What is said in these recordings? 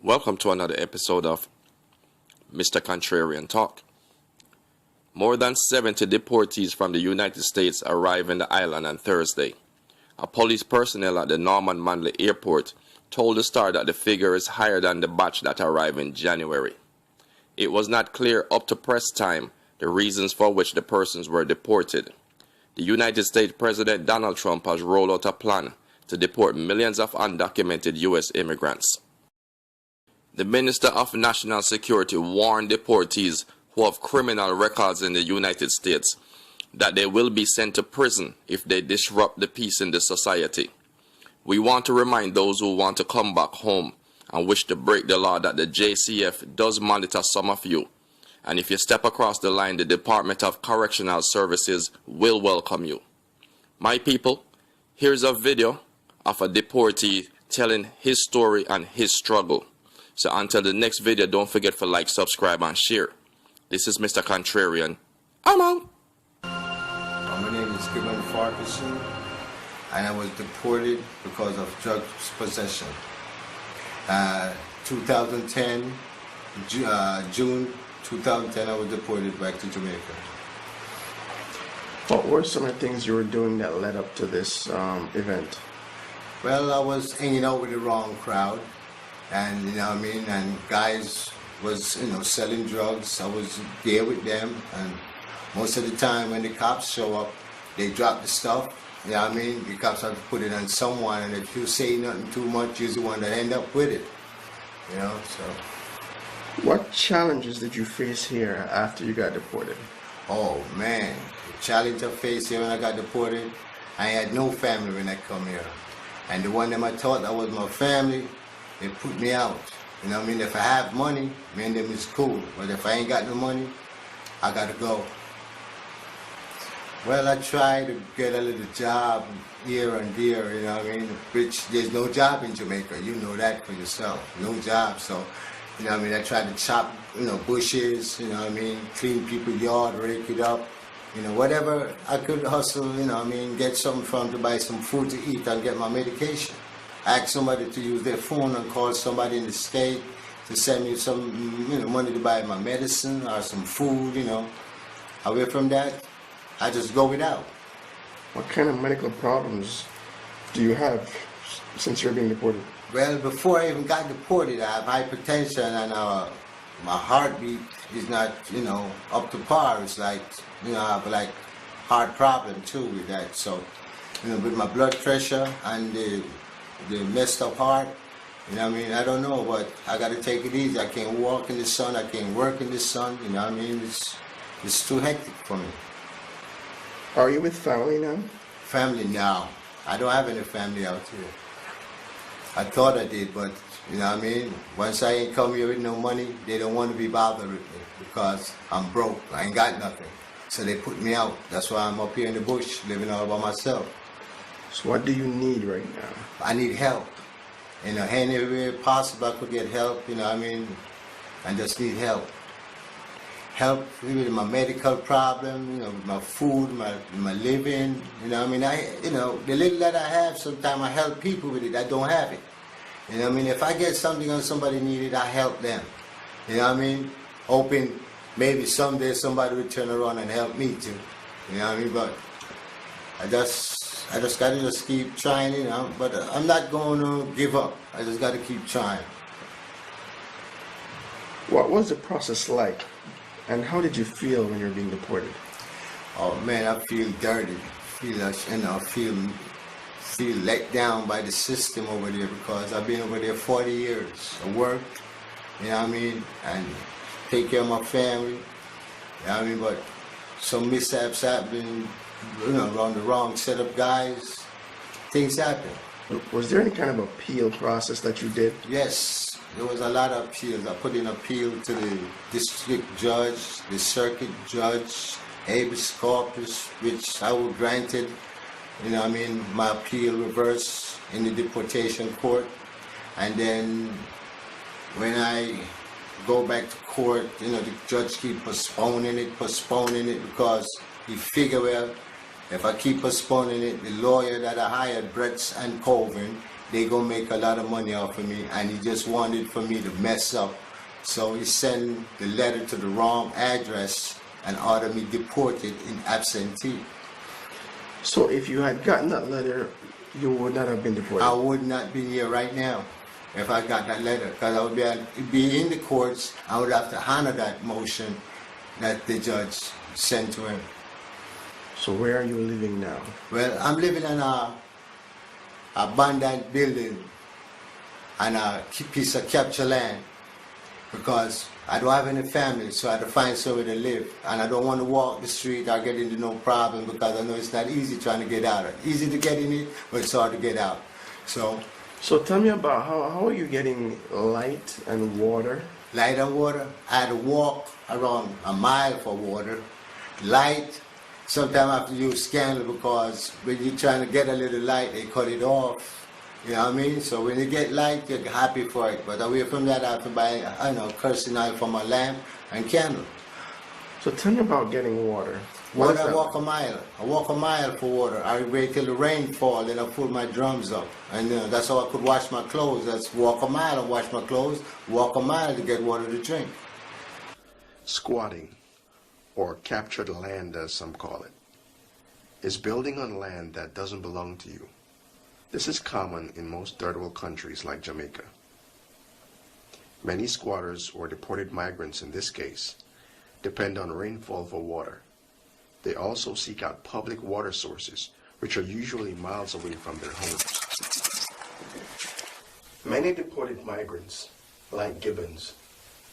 Welcome to another episode of Mr. Contrarian Talk. More than 70 deportees from the United States arrived in the island on Thursday. A police personnel at the Norman Manley Airport told the Star that the figure is higher than the batch that arrived in January. It was not clear up to press time the reasons for which the persons were deported. The United States President Donald Trump has rolled out a plan to deport millions of undocumented U.S. immigrants. The Minister of National Security warned deportees who have criminal records in the United States that they will be sent to prison if they disrupt the peace in the society. We want to remind those who want to come back home and wish to break the law that the JCF does monitor some of you. And if you step across the line, the Department of Correctional Services will welcome you. My people, here's a video of a deportee telling his story and his struggle. So until the next video, don't forget to like, subscribe, and share. This is Mr. Contrarian. I'm out. My name is Gibbon Farquharson, and I was deported because of drug possession. 2010, June 2010, I was deported back to Jamaica. What were some of the things you were doing that led up to this event? Well, I was hanging out with the wrong crowd. And you know what I mean, and guys was selling drugs. I was there with them, and most of the time when the cops show up, they drop the stuff. You know what I mean, the cops have to put it on someone, and if you say nothing too much, you're the one that end up with it. You know, so. What challenges did you face here after you got deported? Oh man, the challenge I faced here when I got deported, I had no family when I come here, and the one that I thought that was my family, they put me out. You know what I mean? If I have money, me and them is cool. But if I ain't got no money, I gotta go. Well, I try to get a little job here and there, you know what I mean? Which there's no job in Jamaica. You know that for yourself. No job. So, you know what I mean? I try to chop, bushes, you know what I mean? Clean people's yard, rake it up. You know, whatever I could hustle, you know what I mean? Get something from to buy some food to eat and get my medication. Ask somebody to use their phone and call somebody in the state to send me some money to buy my medicine or some food, Away from that, I just go without. What kind of medical problems do you have since you're being deported? Well, before I even got deported, I have hypertension and my heartbeat is not, up to par. It's like, I have like heart problem too with that. So, with my blood pressure and the messed up heart, you know what I mean? I don't know, but I gotta take it easy. I can't walk in the sun, I can't work in the sun, you know what I mean? It's too hectic for me. Are you with family now? Family now. I don't have any family out here. I thought I did, but you know what I mean? Once I ain't come here with no money, they don't want to be bothered with me because I'm broke, I ain't got nothing. So they put me out. That's why I'm up here in the bush, living all by myself. So what do you need right now? I need help. Any way possible I could get help, you know what I mean? I just need help. Help with my medical problem, with my food, my living, you know what I mean? The little that I have, sometimes I help people with it, I don't have it. You know what I mean? If I get something and somebody need it, I help them. You know what I mean? Hoping maybe someday somebody will turn around and help me too. You know what I mean? But I just gotta keep trying, but I'm not going to give up. I just gotta keep trying. What was the process like, and how did you feel when you were being deported? Oh man, I feel dirty. Feel let down by the system over there because I've been over there 40 years. I worked, you know what I mean, and take care of my family, you know what I mean, but some mishaps happen. Around the wrong set of guys, things happen. Was there any kind of appeal process that you did? Yes, there was a lot of appeals. I put in appeal to the district judge, the circuit judge, habeas corpus, which I was granted, my appeal reversed in the deportation court. And then when I go back to court, the judge keep postponing it because he figure, well, if I keep postponing it, the lawyer that I hired, Brett and Colvin, they gonna make a lot of money off of me, and he just wanted for me to mess up. So he sent the letter to the wrong address and ordered me deported in absentee. So if you had gotten that letter, you would not have been deported? I would not be here right now if I got that letter, because I would be in the courts. I would have to honor that motion that the judge sent to him. So where are you living now? Well, I'm living in a abandoned building and a piece of captured land, because I don't have any family, so I had to find somewhere to live. And I don't want to walk the street or get into no problem, because I know it's not easy trying to get out. It's easy to get in it, but it's hard to get out. So tell me about how are you getting light and water? Light and water, I had to walk around a mile for water. Light, sometimes I have to use candle, because when you're trying to get a little light, they cut it off. You know what I mean? So when you get light, you're happy for it. But away from that, I have to buy, kerosene oil for my lamp and candle. So tell me about getting water. Water, I walk a mile. I walk a mile for water. I wait till the rain falls, then I pull my drums up. And that's how I could wash my clothes. That's walk a mile and wash my clothes, walk a mile to get water to drink. Squatting, or captured land as some call it, is building on land that doesn't belong to you. This is common in most third world countries like Jamaica. Many squatters, or deported migrants in this case, depend on rainfall for water. They also seek out public water sources, which are usually miles away from their homes. Many deported migrants, like Gibbons,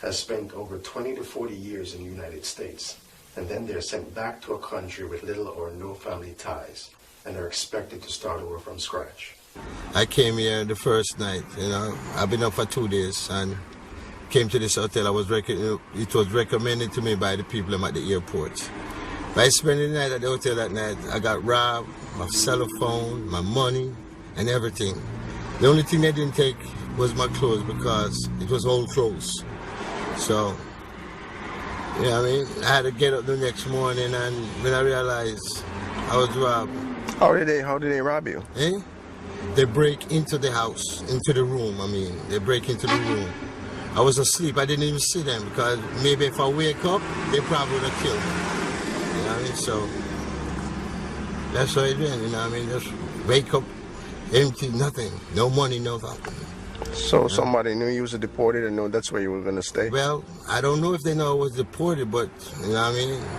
has spent over 20 to 40 years in the United States, and then they're sent back to a country with little or no family ties, and are expected to start over from scratch. I came here the first night, I've been up for 2 days and came to this hotel. It was recommended to me by the people at the airport. By spending the night at the hotel that night, I got robbed, my cell phone, my money, and everything. The only thing they didn't take was my clothes, because it was old clothes. So, you know what I mean? I had to get up the next morning, and when I realized I was robbed. How did they rob you? They break into the house, into the room, They break into the room. I was asleep, I didn't even see them, because maybe if I wake up, they probably would have killed me. You know what I mean? So, that's what I did, Just wake up, empty, nothing. No money, no nothing. So somebody knew you was deported and knew that's where you were going to stay? Well, I don't know if they know I was deported, but,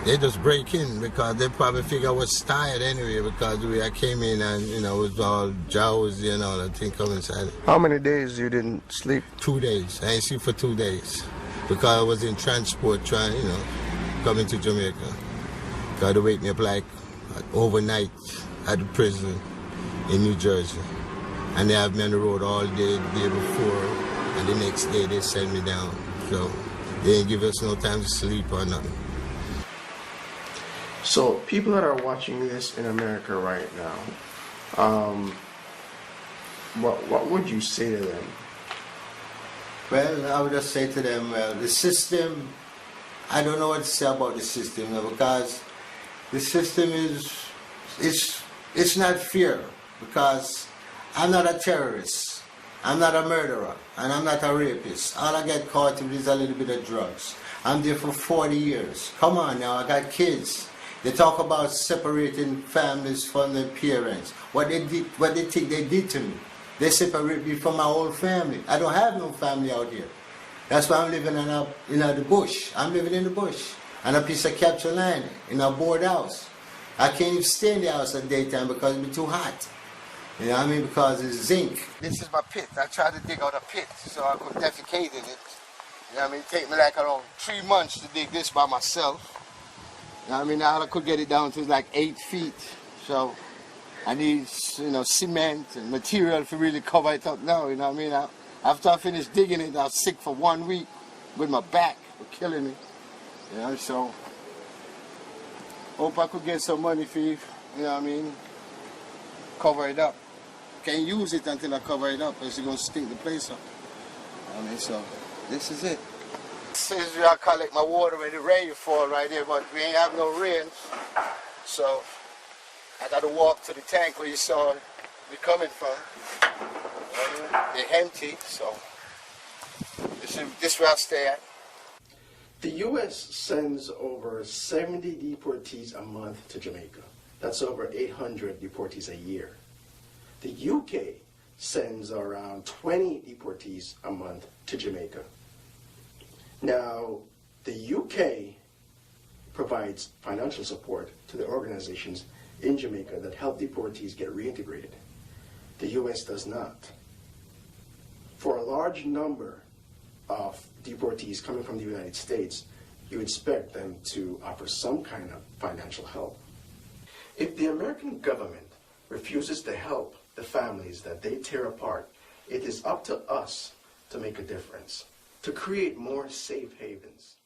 they just break in, because they probably figure I was tired anyway, because the way I came in and, it was all drowsy and all that thing coming inside. How many days you didn't sleep? 2 days. I didn't sleep for 2 days, because I was in transport trying, coming to Jamaica. Got to wake me up like overnight at the prison in New Jersey. And they have me on the road all day, the day before, and the next day they send me down. So they didn't give us no time to sleep or nothing. So people that are watching this in America right now, what would you say to them? Well, I would just say to them, the system, I don't know what to say about the system, because the system it's not fair, because I'm not a terrorist, I'm not a murderer, and I'm not a rapist. All I get caught with is a little bit of drugs. I'm there for 40 years. Come on now, I got kids. They talk about separating families from their parents. What they think they did to me. They separate me from my whole family. I don't have no family out here. That's why I'm living in the bush. I'm living in the bush, on a piece of captured land, in a board house. I can't even stay in the house at daytime because it's too hot. You know what I mean? Because it's zinc. This is my pit. I tried to dig out a pit so I could defecate in it. You know what I mean? It take me like around 3 months to dig this by myself. You know what I mean? Now I could get it down to like 8 feet. So I need, cement and material to really cover it up now. You know what I mean? After I finished digging it, I was sick for 1 week with my back. It was killing me. So hope I could get some money for you. You know what I mean? Cover it up. Can't use it until I cover it up, else it's going to stink the place up. So this is it. This is where I collect my water when the rain fall right here, but we ain't have no rain. So I got to walk to the tank where you saw me coming from. They're empty, so this where I stay at. The U.S. sends over 70 deportees a month to Jamaica. That's over 800 deportees a year. The UK sends around 20 deportees a month to Jamaica. Now, the UK provides financial support to the organizations in Jamaica that help deportees get reintegrated. The U.S. does not. For a large number of deportees coming from the United States, you expect them to offer some kind of financial help. If the American government refuses to help the families that they tear apart, it is up to us to make a difference, to create more safe havens.